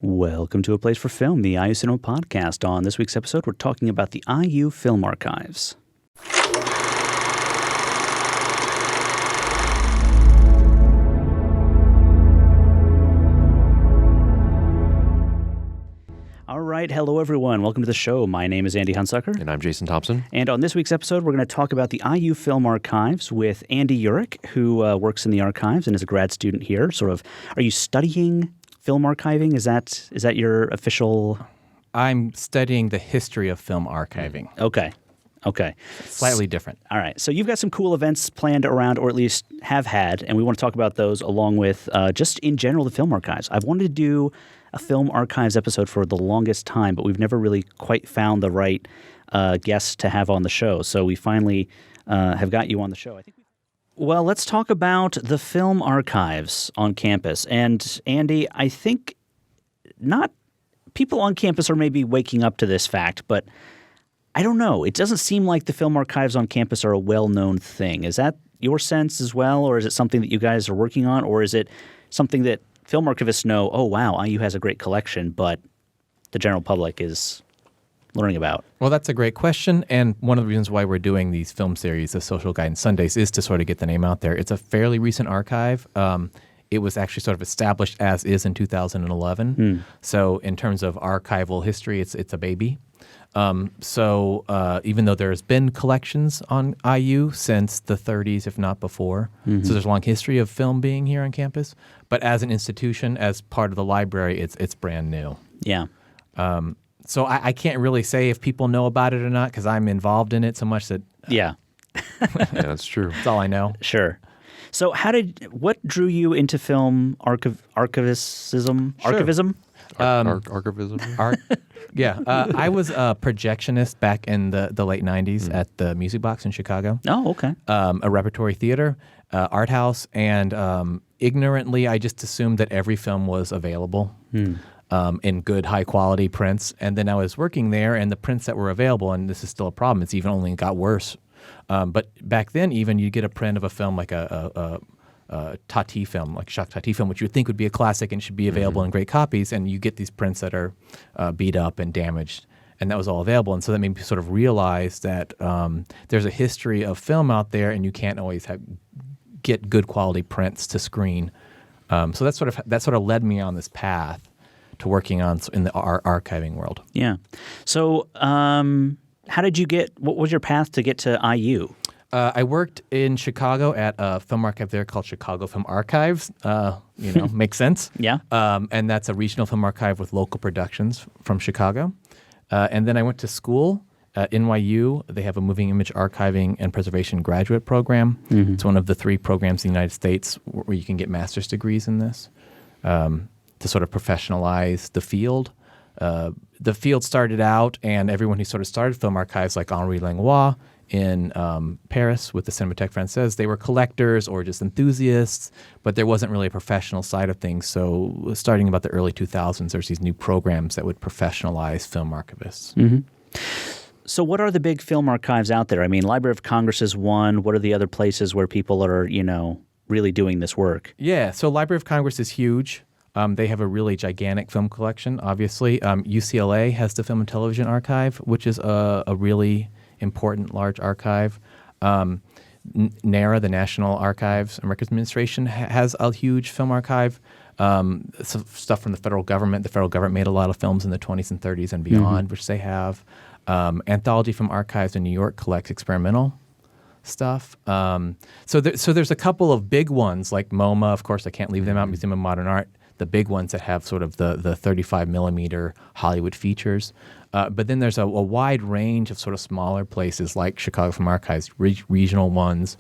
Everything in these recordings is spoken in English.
Welcome to A Place for Film, the IU Cinema podcast. On this week's episode, we're talking about the IU Film Archives. All right, hello everyone. Welcome to the show. My name is Andy Hunsucker. And I'm Jason Thompson. And on this week's episode, we're going to talk about the IU Film Archives with Andy Uhrich, who works in the archives and is a grad student here. Are you studying film archiving? Is that your official? I'm studying the history of film archiving. Okay. Slightly different. All right. So you've got some cool events planned around, or at least have had, and we want to talk about those along with just in general the film archives. I've wanted to do a film archives episode for the longest time, but we've never really quite found the right guests to have on the show. So we finally have got you on the show. Well, let's talk about the film archives on campus. And Andy, I think not people on campus are maybe waking up to this fact, but I don't know. It doesn't seem like the film archives on campus are a well-known thing. Is that your sense as well, or is it something that you guys are working on, or is it something that film archivists know, oh, wow, IU has a great collection, but the general public is learning about? Well, that's a great question, and one of the reasons why we're doing these film series, the Social Guidance Sundays, is to sort of get the name out there. It's a fairly recent archive. It was actually sort of established as is in 2011. So in terms of archival history, it's a baby. So even though there's been collections on IU since the 30s, if not before, so there's a long history of film being here on campus. But as an institution, as part of the library, it's brand new. Yeah. So I can't really say if people know about it or not because I'm involved in it so much that Yeah, that's true. that's all I know. sure. So what drew you into film archivism? Sure. Archivism? Archivism? Yeah. I was a projectionist back in the late 90s at the Music Box in Chicago. Oh, okay. A repertory theater, art house, and ignorantly I just assumed that every film was available in good, high-quality prints. And then I was working there, and the prints that were available, and this is still a problem, it's even only got worse. But back then, even you'd get a print of a film like a Tati film, like Jacques Tati film, which you would think would be a classic and should be available in great copies, and you get these prints that are beat up and damaged, and that was all available. And so that made me sort of realize that there's a history of film out there, and you can't always get good quality prints to screen. So that sort of led me on this path to working on in the archiving world. Yeah. So how did you what was your path to get to IU? I worked in Chicago at a film archive there called Chicago Film Archives. Makes sense. Yeah. And that's a regional film archive with local productions from Chicago. And then I went to school at NYU. They have a moving image archiving and preservation graduate program. It's one of the 3 programs in the United States where you can get master's degrees in this to sort of professionalize the field. The field started out, and everyone who sort of started film archives, like Henri Langlois in Paris with the Cinémathèque Française, they were collectors or just enthusiasts, but there wasn't really a professional side of things. So starting about the early 2000s, there's these new programs that would professionalize film archivists. So what are the big film archives out there? I mean, Library of Congress is one. What are the other places where people are, really doing this work? Yeah, so Library of Congress is huge. They have a really gigantic film collection, obviously. UCLA has the Film and Television Archive, which is a really important large archive. NARA, the National Archives and Records Administration, has a huge film archive. Some stuff from the federal government. The federal government made a lot of films in the 20s and 30s and beyond, which they have. Anthology Film Archives in New York collects experimental stuff. So there's a couple of big ones like MoMA, of course, I can't leave them out, Museum of Modern Art, the big ones that have sort of the 35 millimeter Hollywood features. But then there's a wide range of sort of smaller places like Chicago Film Archives, regional ones,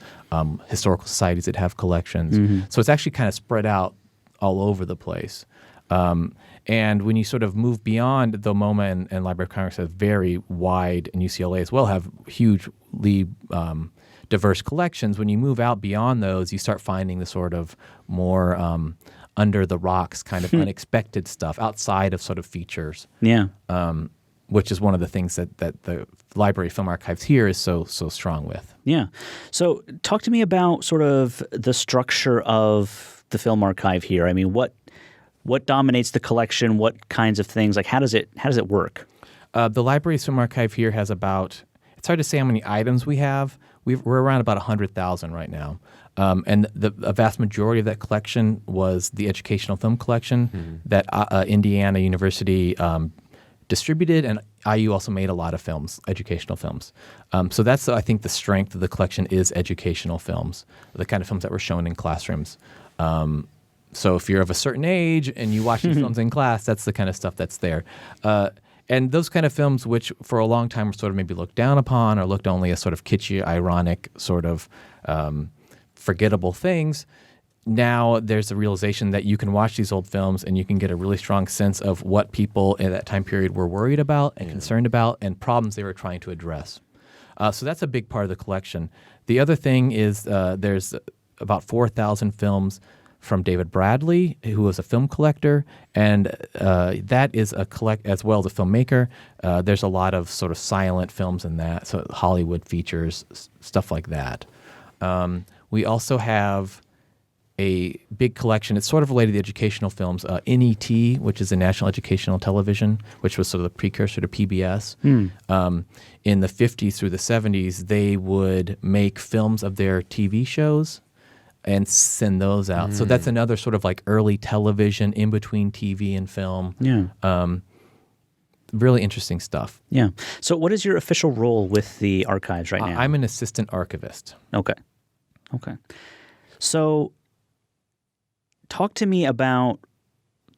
historical societies that have collections. So it's actually kind of spread out all over the place. And when you sort of move beyond, though MoMA and Library of Congress have very wide, and UCLA as well have hugely diverse collections, when you move out beyond those, you start finding the sort of more under the rocks kind of unexpected stuff outside of sort of features. Yeah. Which is one of the things that the Library of Film Archives here is so strong with. Yeah. So talk to me about sort of the structure of the film archive here. I mean, what What dominates the collection? What kinds of things? Like, how does it work? The library's film archive here has about, it's hard to say how many items we have. We're around about 100,000 right now. And a vast majority of that collection was the educational film collection that Indiana University distributed, and IU also made a lot of films, educational films. So that's, I think, the strength of the collection is educational films, the kind of films that were shown in classrooms. So if you're of a certain age and you watch these films in class, that's the kind of stuff that's there. And those kind of films, which for a long time were sort of maybe looked down upon or looked only as sort of kitschy, ironic, sort of forgettable things, now there's a realization that you can watch these old films and you can get a really strong sense of what people in that time period were worried about and concerned about and problems they were trying to address. So that's a big part of the collection. The other thing is there's about 4,000 films from David Bradley, who was a film collector, and that is a as well as a filmmaker. There's a lot of sort of silent films in that, so Hollywood features, stuff like that. We also have a big collection. It's sort of related to educational films. NET, which is the National Educational Television, which was sort of the precursor to PBS. In the 50s through the 70s, they would make films of their TV shows and send those out. So that's another sort of like early television in between TV and film. Yeah. Really interesting stuff. Yeah. So what is your official role with the archives right now? I'm an assistant archivist. Okay. So talk to me about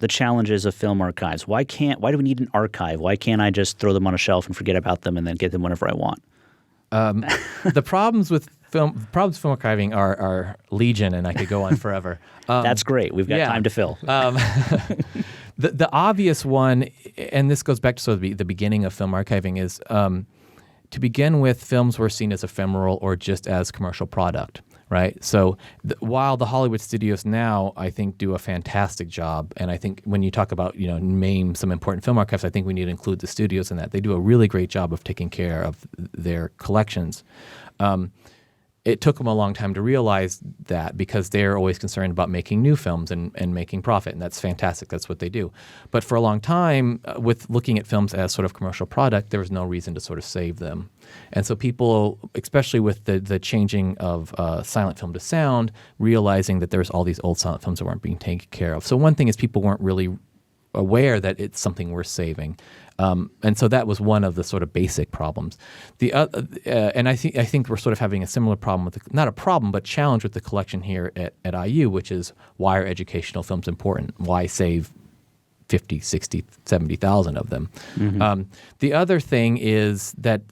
the challenges of film archives. Why do we need an archive? Why can't I just throw them on a shelf and forget about them and then get them whenever I want? The problems with film archiving are legion, and I could go on forever. That's great. We've got time to fill. The obvious one, and this goes back to sort of the beginning of film archiving, is to begin with, films were seen as ephemeral or just as commercial product, right? So while the Hollywood studios now, I think, do a fantastic job, and I think when you talk about, name some important film archives, I think we need to include the studios in that. They do a really great job of taking care of their collections. It took them a long time to realize that because they're always concerned about making new films and making profit, and that's fantastic. That's what they do. But for a long time, with looking at films as sort of commercial product, there was no reason to sort of save them. And so people, especially with the changing of silent film to sound, realizing that there's all these old silent films that weren't being taken care of. So one thing is people weren't really aware that it's something worth saving. And so that was one of the sort of basic problems. And I think we're sort of having a similar problem with not a problem, but challenge with the collection here at IU, which is why are educational films important? Why save 50, 60, 70,000 of them? The other thing is that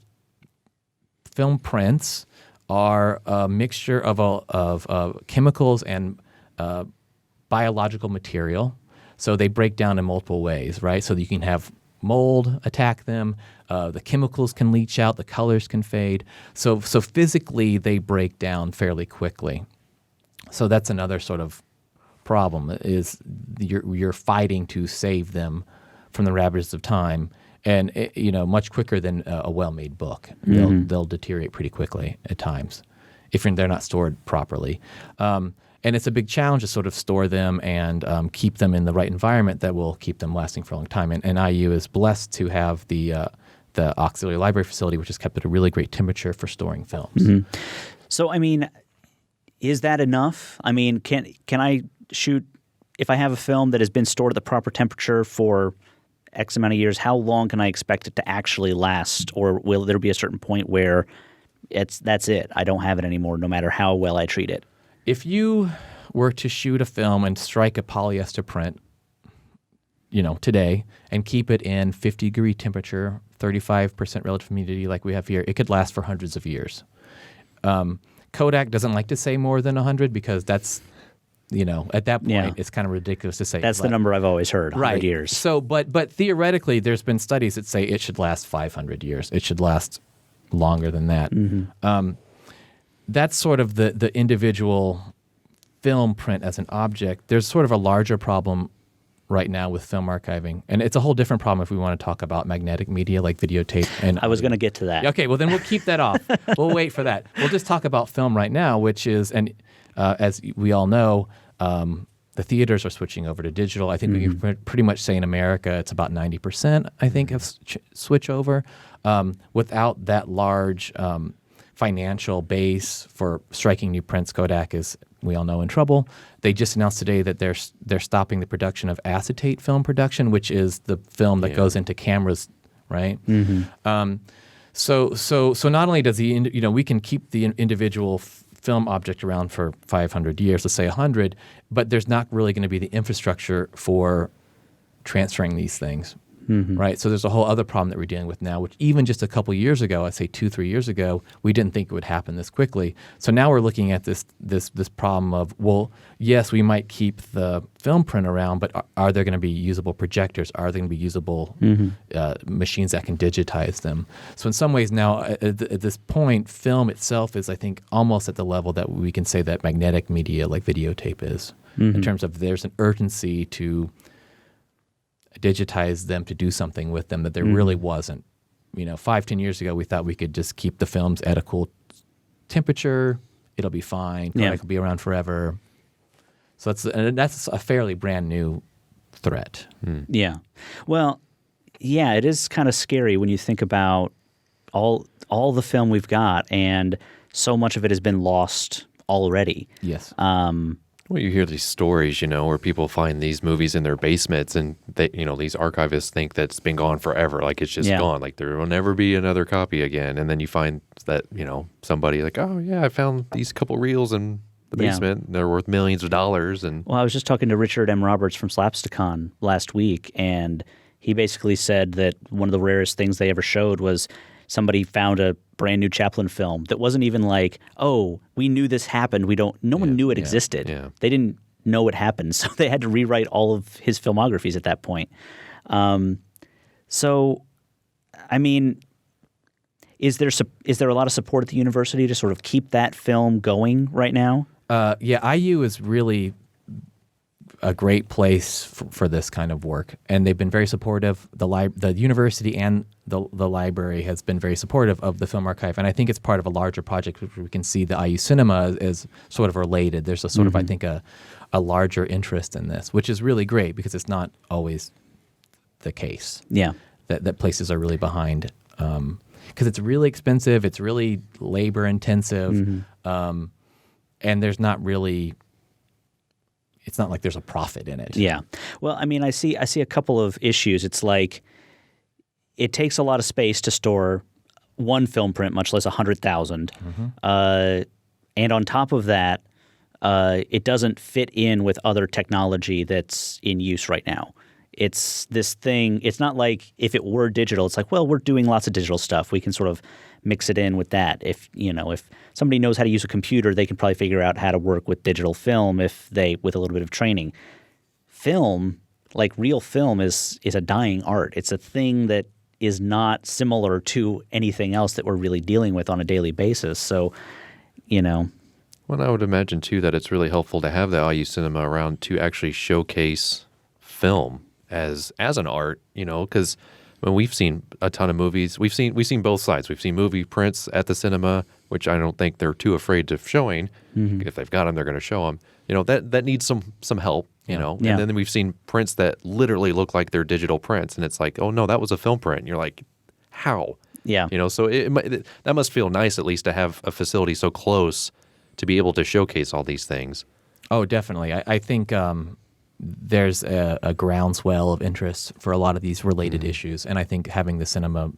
film prints are a mixture of chemicals and biological material. So they break down in multiple ways, right? So you can have mold attack them, the chemicals can leach out, the colors can fade. So physically they break down fairly quickly. So that's another sort of problem is you're fighting to save them from the ravages of time, and much quicker than a well-made book. They'll deteriorate pretty quickly at times if they're not stored properly. And it's a big challenge to sort of store them and keep them in the right environment that will keep them lasting for a long time. And IU is blessed to have the auxiliary library facility, which is kept at a really great temperature for storing films. So, I mean, is that enough? I mean, can I shoot, if I have a film that has been stored at the proper temperature for X amount of years, how long can I expect it to actually last? Or will there be a certain point where that's it, I don't have it anymore, no matter how well I treat it? If you were to shoot a film and strike a polyester print, today, and keep it in 50-degree temperature, 35% relative humidity like we have here, it could last for hundreds of years. Kodak doesn't like to say more than 100 because that's, at that point, it's kind of ridiculous to say. That's the number I've always heard, 100 years. So, but theoretically, there's been studies that say it should last 500 years. It should last longer than that. That's sort of the individual film print as an object. There's sort of a larger problem right now with film archiving, and it's a whole different problem if we want to talk about magnetic media like videotape. And I was going to get to that. Okay, well then we'll keep that off. We'll wait for that. We'll just talk about film right now, which is, and as we all know, the The theaters are switching over to digital. I think we can pretty much say in America it's about 90%, I think, have switch over. Without that large financial base for striking new prints, Kodak is, we all know, in trouble. They just announced today that they're stopping the production of acetate film production, which is the film that goes into cameras, right? So not only does we can keep the individual film object around for 500 years, let's say 100, but there's not really going to be the infrastructure for transferring these things, right? So there's a whole other problem that we're dealing with now, which even just a couple years ago, I'd say 2-3 years ago, we didn't think it would happen this quickly. So now we're looking at this problem of, well, yes, we might keep the film print around, but are there going to be usable projectors? Are there going to be usable machines that can digitize them? So in some ways now, at this point, film itself is, I think, almost at the level that we can say that magnetic media like videotape is, in terms of there's an urgency to digitize them, to do something with them that there really wasn't. 5-10 years ago, we thought we could just keep the films at a cool temperature. It'll be fine. Kodak will be around forever. So that's a fairly brand new threat. Yeah. Well, yeah, it is kind of scary when you think about all the film we've got, and so much of it has been lost already. Yes. Well, you hear these stories, where people find these movies in their basements, and they, these archivists think that it's been gone forever, like it's just gone, like there will never be another copy again. And then you find that, somebody like, oh yeah, I found these couple reels in the basement. And they're worth millions of dollars. And well, I was just talking to Richard M. Roberts from Slapsticon last week, and he basically said that one of the rarest things they ever showed was somebody found a brand new Chaplin film that wasn't even like, oh, we knew this happened. No one knew it existed. Yeah. They didn't know it happened, so they had to rewrite all of his filmographies at that point. So, I mean, is there a lot of support at the university to sort of keep that film going right now? IU is really a great place for this kind of work, and they've been very supportive. The university and the library has been very supportive of the film archive, and I think it's part of a larger project which we can see the IU Cinema is sort of related. There's a sort of, I think, a larger interest in this, which is really great because it's not always the case. Yeah, that places are really behind because it's really expensive, it's really labor intensive, and there's not really. It's not like there's a profit in it. Yeah. Well, I mean, I see a couple of issues. It's like it takes a lot of space to store one film print, much less 100,000. And on top of that, it doesn't fit in with other technology that's in use right now. It's this thing. It's not like if it were digital, it's like, well, we're doing lots of digital stuff. We can sort of mix it in with that. If somebody knows how to use a computer, they can probably figure out how to work with digital film with a little bit of training. Film, like real film, is a dying art. It's a thing that is not similar to anything else that we're really dealing with on a daily basis. So, Well, I would imagine too that it's really helpful to have the IU Cinema around to actually showcase film as an art, because when we've seen a ton of movies, we've seen both sides. We've seen movie prints at the cinema, which I don't think they're too afraid of showing. If they've got them, they're going to show them. That needs some help. And then we've seen prints that literally look like they're digital prints, and it's like, oh no, that was a film print. And you're like, how? Yeah. So that must feel nice at least to have a facility so close to be able to showcase all these things. Oh, definitely. I think there's a groundswell of interest for a lot of these related issues, and I think having the cinema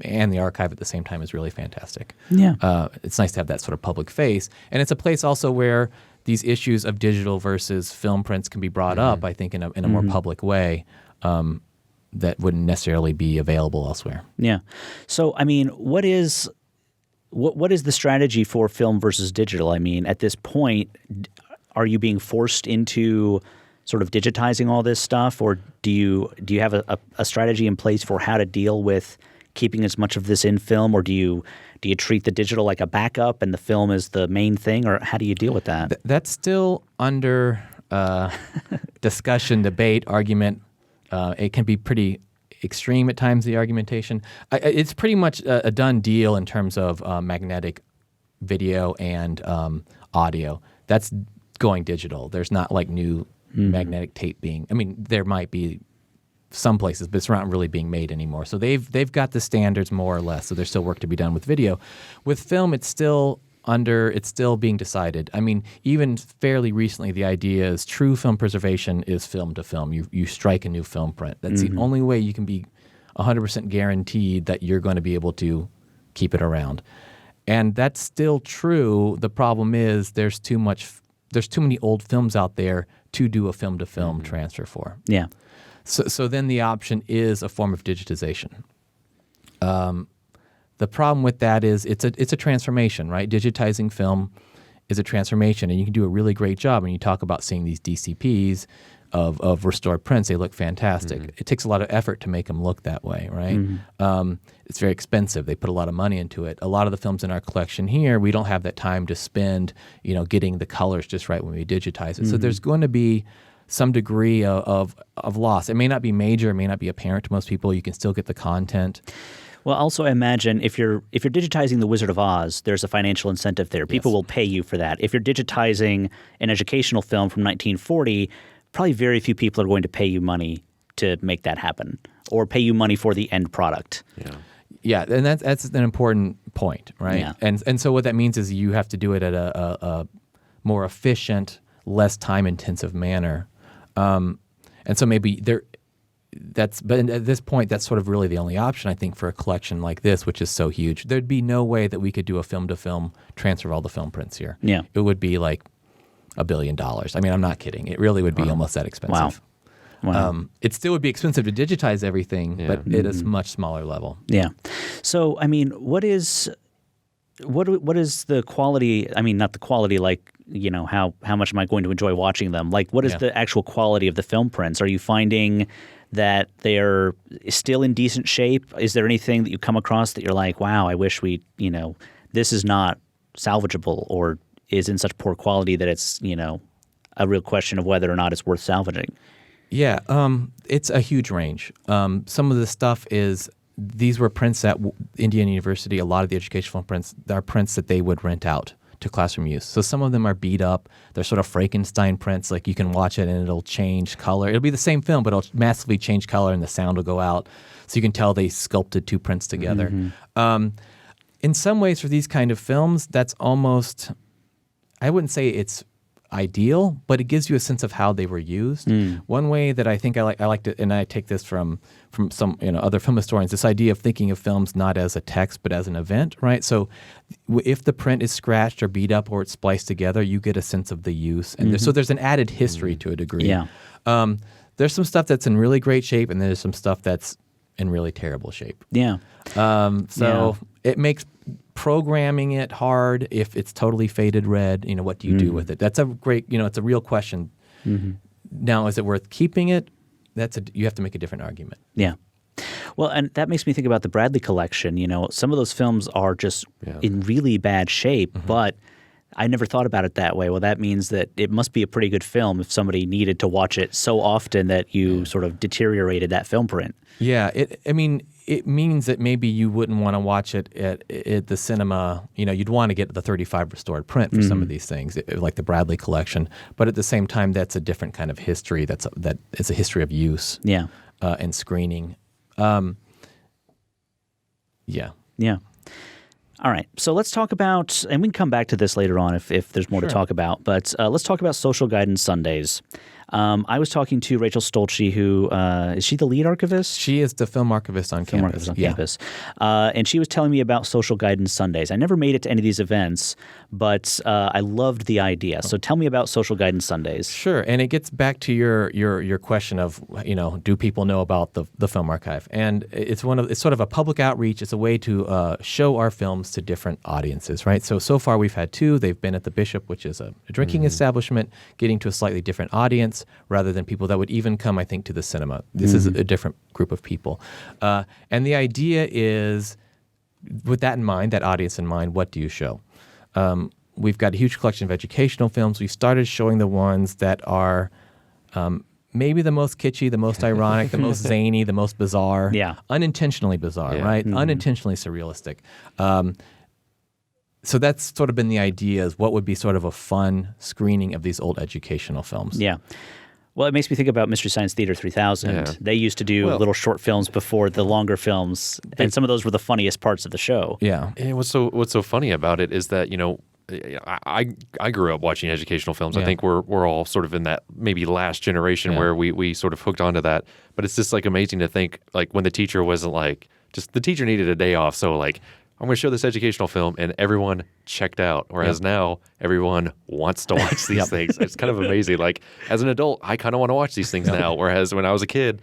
and the archive at the same time is really fantastic. Yeah, it's nice to have that sort of public face, and it's a place also where these issues of digital versus film prints can be brought up. I think in a more public way that wouldn't necessarily be available elsewhere. Yeah. So I mean, what is the strategy for film versus digital? I mean, at this point, are you being forced into sort of digitizing all this stuff, or do you have a strategy in place for how to deal with keeping as much of this in film, or do you treat the digital like a backup and the film is the main thing, or how do you deal with that? That's still under discussion, debate, argument. It can be pretty extreme at times, the argumentation. It's pretty much a done deal in terms of magnetic video and audio. That's going digital. There's not like new magnetic tape being. I mean, there might be some places, but it's not really being made anymore. So they've got the standards more or less. So there's still work to be done with video. With film, it's still being decided. I mean, even fairly recently, the idea is true film preservation is film to film. You strike a new film print. That's the only way you can be 100% guaranteed that you're going to be able to keep it around. And that's still true. The problem is there's too many old films out there to do a film to film transfer for. Yeah. So then the option is a form of digitization. The problem with that is it's a transformation, right? Digitizing film is a transformation, and you can do a really great job. When you talk about seeing these DCPs of restored prints, they look fantastic. It takes a lot of effort to make them look that way, right? It's very expensive. They put a lot of money into it. A lot of the films in our collection here, we don't have that time to spend, getting the colors just right when we digitize it. So there's going to be some degree of loss. It may not be major, it may not be apparent to most people. You can still get the content. Well, also I imagine if you're digitizing The Wizard of Oz, there's a financial incentive there. People will pay you for that. If you're digitizing an educational film from 1940, probably very few people are going to pay you money to make that happen or pay you money for the end product. Yeah, and that's an important point, right? Yeah. And so what that means is you have to do it at a more efficient, less time-intensive manner. And so maybe but at this point, that's sort of really the only option, I think, for a collection like this, which is so huge. There'd be no way that we could do a film-to-film transfer of all the film prints here. Yeah. It would be like $1 billion. I mean, I'm not kidding. It really would be almost that expensive. Wow. It still would be expensive to digitize everything, but it is much smaller level. Yeah. So, I mean, what is the quality? I mean, not the quality like, how much am I going to enjoy watching them? Like, what is the actual quality of the film prints? Are you finding that they're still in decent shape? Is there anything that you come across that you're like, wow, I wish this is not salvageable or is in such poor quality that it's, a real question of whether or not it's worth salvaging? Yeah, it's a huge range. Some of the stuff is, these were prints at Indiana University. A lot of the educational prints are prints that they would rent out to classroom use. So some of them are beat up. They're sort of Frankenstein prints. Like you can watch it and it'll change color. It'll be the same film, but it'll massively change color and the sound will go out. So you can tell they sculpted two prints together. In some ways, for these kind of films, that's almost, I wouldn't say it's ideal, but it gives you a sense of how they were used. One way that I think I like to, and I take this from some other film historians, this idea of thinking of films not as a text but as an event, right? So if the print is scratched or beat up or it's spliced together, you get a sense of the use, and so there's an added history to a degree. Yeah. There's some stuff that's in really great shape, and there's some stuff that's in really terrible shape. Yeah. It makes programming it hard if it's totally faded red. What do you do with it? That's a great, it's a real question. Now, is it worth keeping it? You have to make a different argument. Yeah. Well, and that makes me think about the Bradley collection. Some of those films are just in really bad shape, but I never thought about it that way. Well, that means that it must be a pretty good film if somebody needed to watch it so often that you sort of deteriorated that film print. Yeah. It means that maybe you wouldn't want to watch it at the cinema. You'd want to get the 35 restored print for some of these things, like the Bradley collection. But at the same time, that's a different kind of history. That is a history of use and screening. Yeah. All right. So let's talk about, and we can come back to this later on if there's more to talk about, but let's talk about Social Guidance Sundays. I was talking to Rachel Stolze, who is she the lead archivist? She is the film archivist on campus. Campus. And she was telling me about Social Guidance Sundays. I never made it to any of these events, but I loved the idea. So tell me about Social Guidance Sundays. Sure, and it gets back to your question of do people know about the film archive? And it's sort of a public outreach. It's a way to show our films to different audiences, right? So far we've had two. They've been at the Bishop, which is a drinking establishment, getting to a slightly different audience rather than people that would even come, I think, to the cinema. This is a different group of people. And the idea is, with that in mind, that audience in mind, what do you show? We've got a huge collection of educational films. We started showing the ones that are maybe the most kitschy, the most ironic, the most zany, the most bizarre. Yeah. Unintentionally bizarre, right? Unintentionally surrealistic. So that's sort of been the idea, is what would be sort of a fun screening of these old educational films. Yeah. Well, it makes me think about Mystery Science Theater 3000. Yeah. They used to do little short films before the longer films, and some of those were the funniest parts of the show. Yeah. And what's so funny about it is that, I grew up watching educational films. Yeah. I think we're all sort of in that maybe last generation where we sort of hooked onto that. But it's just like amazing to think like when the teacher wasn't like just the teacher needed a day off, so like I'm going to show this educational film, and everyone checked out. Whereas now everyone wants to watch these things. It's kind of amazing. Like as an adult, I kind of want to watch these things now. Whereas when I was a kid,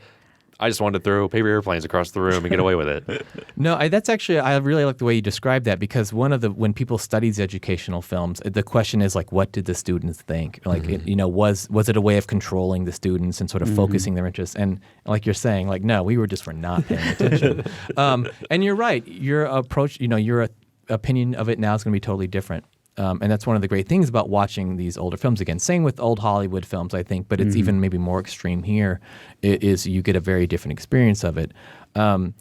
I just wanted to throw paper airplanes across the room and get away with it. No, that's actually, I really like the way you described that, because when people study these educational films, the question is like, what did the students think? Like, was it a way of controlling the students and sort of focusing their interests? And like you're saying, like, no, we were just for not paying attention. And you're right. Your approach, your opinion of it now is going to be totally different. And that's one of the great things about watching these older films again. Same with old Hollywood films, I think, but it's even maybe more extreme here. Is you get a very different experience of it. And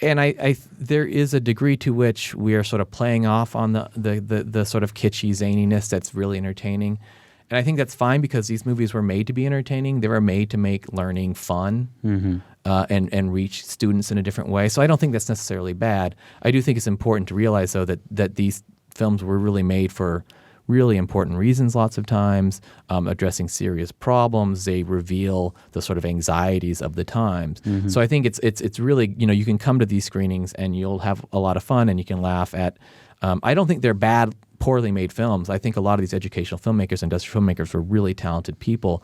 there is a degree to which we are sort of playing off on the sort of kitschy zaniness that's really entertaining. And I think that's fine because these movies were made to be entertaining. They were made to make learning fun and reach students in a different way. So I don't think that's necessarily bad. I do think it's important to realize, though, that these films were really made for really important reasons lots of times, addressing serious problems. They reveal the sort of anxieties of the times. So I think it's really, you can come to these screenings and you'll have a lot of fun and you can laugh at, I don't think they're bad, poorly made films. I think a lot of these educational filmmakers, industrial filmmakers were really talented people.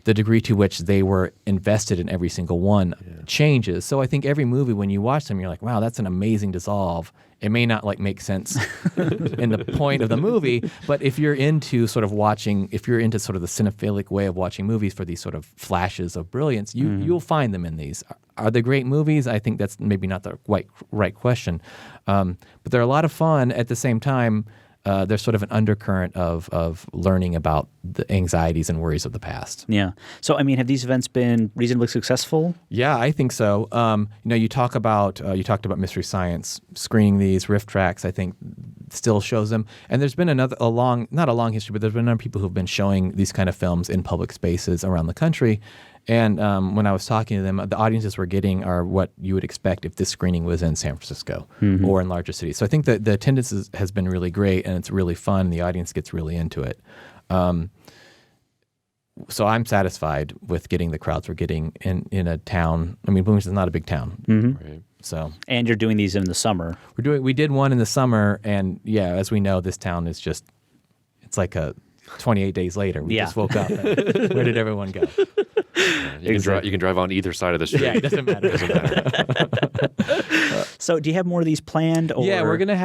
The degree to which they were invested in every single one changes. So I think every movie, when you watch them, you're like, wow, that's an amazing dissolve. It may not like make sense in the point of the movie, but if you're into sort of if you're into sort of the cinephilic way of watching movies for these sort of flashes of brilliance, you'll find them in these. Are they great movies? I think that's maybe not the right question. But they're a lot of fun. At the same time, there's sort of an undercurrent of learning about the anxieties and worries of the past. Yeah. So, I mean, have these events been reasonably successful? Yeah, I think so. You talked about Mystery Science screening these riff tracks. I think still shows them, and there's been not a long history, but there's been other people who've been showing these kind of films in public spaces around the country. And when I was talking to them, the audiences we're getting are what you would expect if this screening was in San Francisco or in larger cities. So I think that the attendance has been really great, and it's really fun. The audience gets really into it. So I'm satisfied with getting the crowds we're getting in a town. I mean, Bloomington's not a big town. Right. So, and you're doing these in the summer. We did one in the summer, and yeah, as we know, this town is just, it's like 28 days later. We just woke up. Where did everyone go? You can drive on either side of the street. Yeah, it doesn't matter. So, do you have more of these planned? Or? Yeah, we're gonna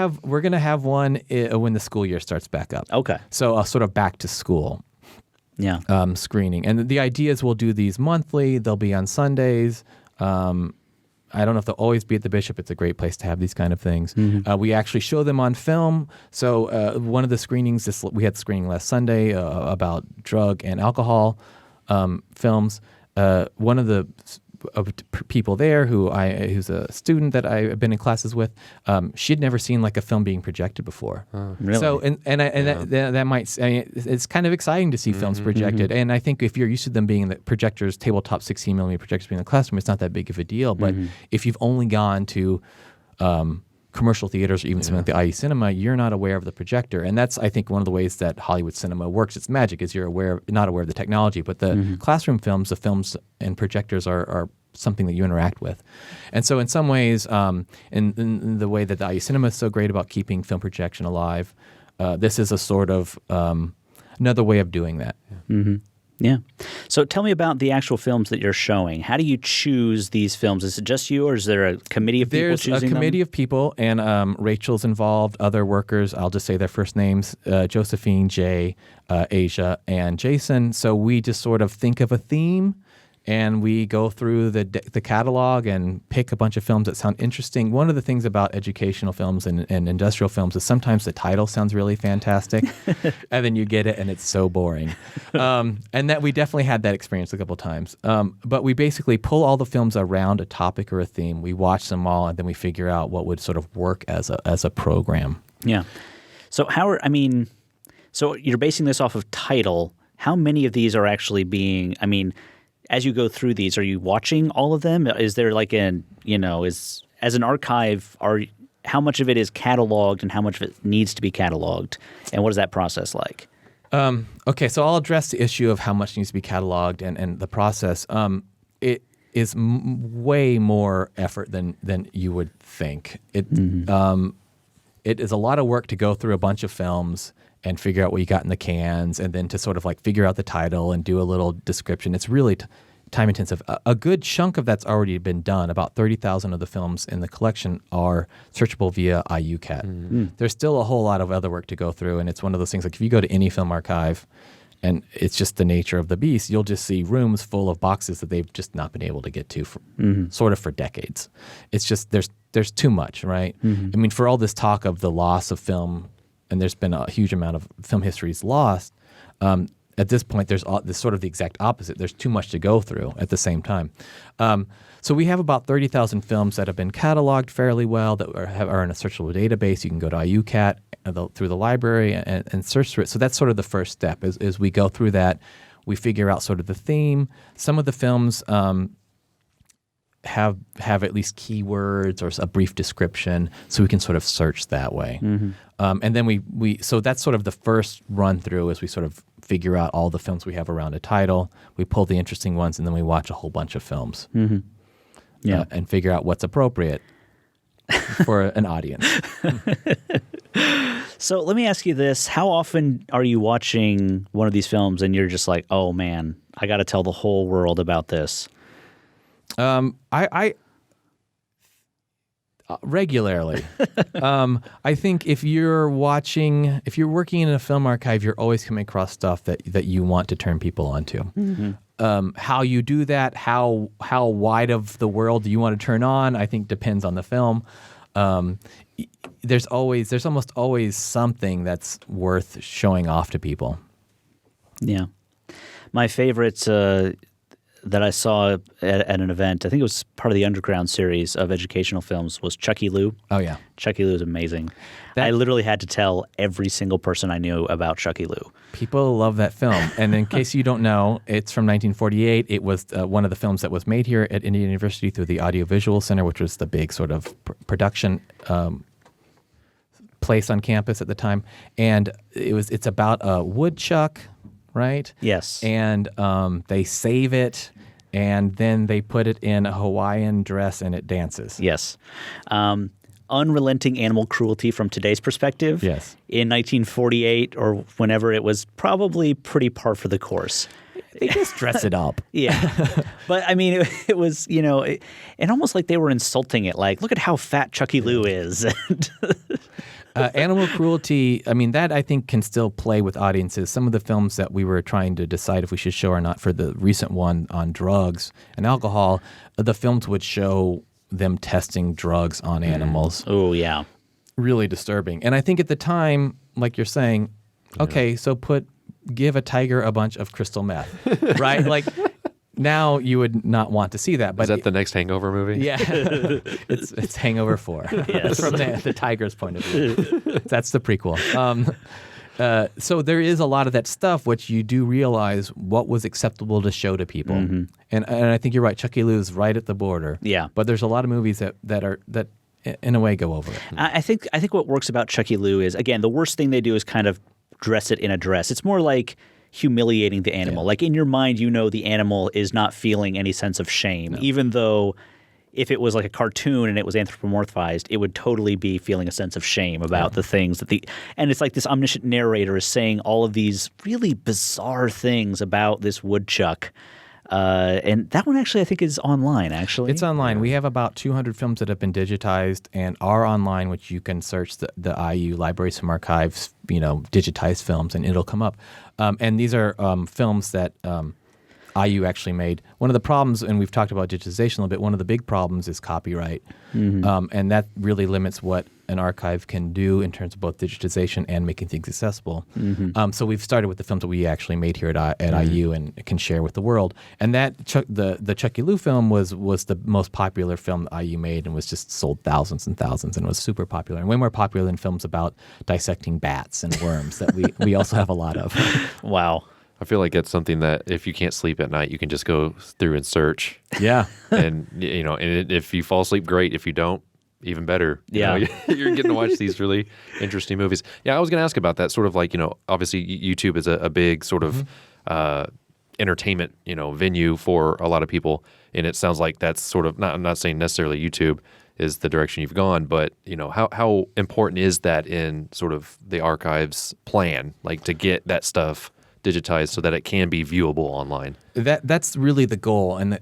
have one when the school year starts back up. Okay. So sort of back to school. Yeah. Screening, and the idea is we'll do these monthly. They'll be on Sundays. I don't know if they'll always be at the Bishop. It's a great place to have these kind of things. We actually show them on film. So one of the screenings, we had the screening last Sunday about drug and alcohol films. One of the people there who's a student that I've been in classes with, she had never seen like a film being projected before. Really? So that might, it's kind of exciting to see films projected. And I think if you're used to them being in the projectors, tabletop 16 millimeter projectors being in the classroom, it's not that big of a deal. But if you've only gone to commercial theaters or even something like the IE Cinema, you're not aware of the projector. And that's, I think, one of the ways that Hollywood cinema works. Its magic is you're not aware of the technology, but the classroom films, the films and projectors are something that you interact with. And so in some ways, in the way that the IE Cinema is so great about keeping film projection alive, this is a sort of another way of doing that. Yeah. So tell me about the actual films that you're showing. How do you choose these films? Is it just you, or is there a committee of people choosing them? There's a committee of people, and Rachel's involved, other workers. I'll just say their first names, Josephine, Jay, Asia, and Jason. So we just sort of think of a theme, and we go through the catalog and pick a bunch of films that sound interesting. One of the things about educational films and industrial films is sometimes the title sounds really fantastic, and then you get it and it's so boring. And that we definitely had that experience a couple of times. But we basically pull all the films around a topic or a theme. We watch them all, and then we figure out what would sort of work as a program. Yeah. So so you're basing this off of title. how many of these are actually being, I mean, as you go through these, are you watching all of them? Is there like as an archive, how much of it is cataloged and how much of it needs to be cataloged? And what is that process like? Okay, so I'll address the issue of how much needs to be cataloged and the process. It is way more effort than you would think. It is a lot of work to go through a bunch of films and figure out what you got in the cans, and then to sort of like figure out the title and do a little description. It's really time intensive. A good chunk of that's already been done. About 30,000 of the films in the collection are searchable via IUCAT. There's still a whole lot of other work to go through, and it's one of those things like if you go to any film archive, and it's just the nature of the beast, you'll just see rooms full of boxes that they've just not been able to get to for, sort of for decades. It's just there's too much, right? I mean, for all this talk of the loss of film, and there's been a huge amount of film histories lost, at this point there's sort of the exact opposite. There's too much to go through at the same time. So we have about 30,000 films that have been cataloged fairly well, that are in a searchable database. You can go to IUCAT through the library and search through it. So that's sort of the first step. Is we go through that, we figure out sort of the theme. Some of the films have at least keywords or a brief description, so we can sort of search that way. And then so that's sort of the first run through, as we sort of figure out all the films we have around a title. We pull the interesting ones, and then we watch a whole bunch of films. And figure out what's appropriate for an audience. So let me ask you this. How often are you watching one of these films and you're just like, oh man, I got to tell the whole world about this? I regularly. I think if you're working in a film archive, you're always coming across stuff that you want to turn people onto. How you do that, how wide of the world do you want to turn on, I think depends on the film. There's almost always something that's worth showing off to people. Yeah. My favorite that I saw at an event, I think it was part of the Underground series of educational films, was Chucky Lou. Oh, yeah. Chucky Lou is amazing. I literally had to tell every single person I knew about Chucky Lou. People love that film. And in case you don't know, it's from 1948. It was one of the films that was made here at Indiana University through the Audiovisual Center, which was the big sort of production place on campus at the time. And it's about a woodchuck, right? Yes. And they save it, and then they put it in a Hawaiian dress, and it dances. Yes. Unrelenting animal cruelty from today's perspective. Yes. In 1948 or whenever, it was probably pretty par for the course. They just dress it up. Yeah. But I mean, it was, and almost like they were insulting it. Like, look at how fat Chucky Lou is. Animal cruelty, I mean, that I think can still play with audiences. Some of the films that we were trying to decide if we should show or not for the recent one on drugs and alcohol, the films would show them testing drugs on animals. Oh, yeah. Really disturbing. And I think at the time, like you're saying, okay, so give a tiger a bunch of crystal meth, right? Like, now you would not want to see that. But is that the next Hangover movie? Yeah. it's Hangover 4. Yes. From the tiger's point of view. That's the prequel. So there is a lot of that stuff which you do realize what was acceptable to show to people. And I think you're right. Chucky Lou's right at the border. Yeah. But there's a lot of movies that in a way go over it. I think what works about Chucky Lou is, again, the worst thing they do is kind of dress it in a dress. It's more like humiliating the animal. Like, in your mind, the animal is not feeling any sense of shame, even though if it was like a cartoon and it was anthropomorphized, it would totally be feeling a sense of shame about the things and it's like this omniscient narrator is saying all of these really bizarre things about this woodchuck. And that one actually I think is online, actually. It's online. We have about 200 films that have been digitized and are online, which you can search the IU Libraries from Archives, digitized films, and it'll come up. And these are films that IU actually made. One of the problems, and we've talked about digitization a little bit, one of the big problems is copyright. And that really limits what an archive can do in terms of both digitization and making things accessible. So we've started with the films that we actually made here at IU and can share with the world. And that the Chucky Lou film was the most popular film that IU made and was just sold thousands and thousands and was super popular and way more popular than films about dissecting bats and worms that we also have a lot of. Wow. I feel like it's something that if you can't sleep at night, you can just go through and search. Yeah. And, and if you fall asleep, great. If you don't, even better. Yeah. You're getting to watch these really interesting movies. Yeah, I was going to ask about that. Sort of like, obviously YouTube is a big sort of entertainment, venue for a lot of people. And it sounds like that's sort of, I'm not saying necessarily YouTube is the direction you've gone, but, how important is that in sort of the archives plan, like to get that stuff digitized so that it can be viewable online? That's really the goal, and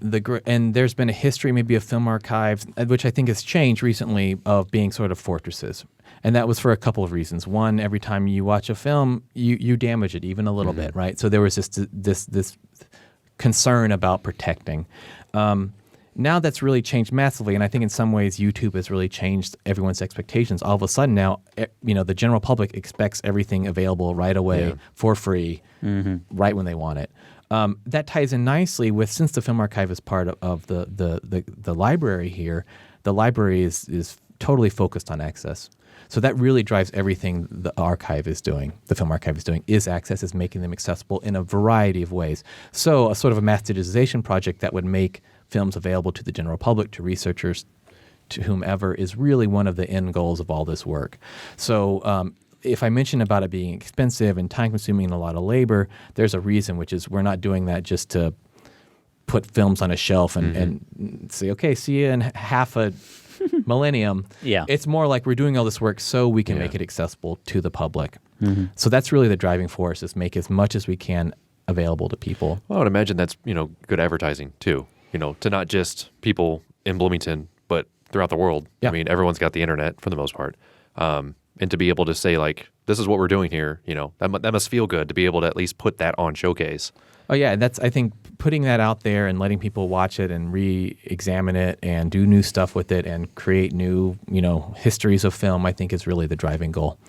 and there's been a history maybe of film archives, which I think has changed recently, of being sort of fortresses, and that was for a couple of reasons. One, every time you watch a film, you damage it even a little bit, right? So there was this concern about protecting. Now that's really changed massively, and I think in some ways YouTube has really changed everyone's expectations. All of a sudden now, the general public expects everything available right away for free, right when they want it. That ties in nicely with, since the Film Archive is part of the library here, the library is totally focused on access. So that really drives everything the archive is doing, the Film Archive is doing, is access, is making them accessible in a variety of ways. So a sort of a mass digitization project that would make films available to the general public, to researchers, to whomever, is really one of the end goals of all this work. So if I mention about it being expensive and time-consuming and a lot of labor, there's a reason, which is we're not doing that just to put films on a shelf and say, okay, see you in half a millennium. Yeah. It's more like we're doing all this work so we can make it accessible to the public. So that's really the driving force, is make as much as we can available to people. Well, I would imagine that's, good advertising too, to not just people in Bloomington, but throughout the world. Yeah. I mean, everyone's got the internet for the most part. And to be able to say, like, this is what we're doing here, that must feel good to be able to at least put that on showcase. Oh yeah, and I think putting that out there and letting people watch it and re-examine it and do new stuff with it and create new, histories of film, I think is really the driving goal.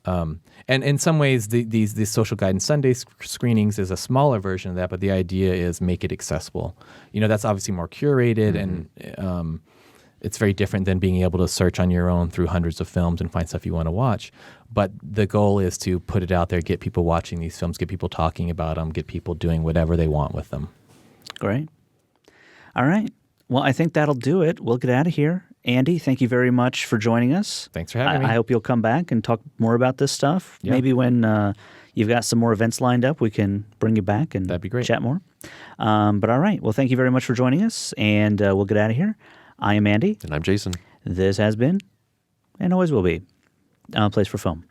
And in some ways, these Social Guidance Sunday screenings is a smaller version of that, but the idea is make it accessible. That's obviously more curated, and it's very different than being able to search on your own through hundreds of films and find stuff you want to watch. But the goal is to put it out there, get people watching these films, get people talking about them, get people doing whatever they want with them. Great. All right. Well, I think that'll do it. We'll get out of here. Andy, thank you very much for joining us. Thanks for having me. I hope you'll come back and talk more about this stuff. Yeah. Maybe when you've got some more events lined up, we can bring you back and That'd be great. Chat more. But all right. Well, thank you very much for joining us, and we'll get out of here. I am Andy. And I'm Jason. This has been, and always will be, A Place for Film.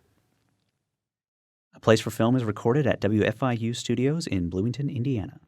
A Place for Film is recorded at WFIU Studios in Bloomington, Indiana.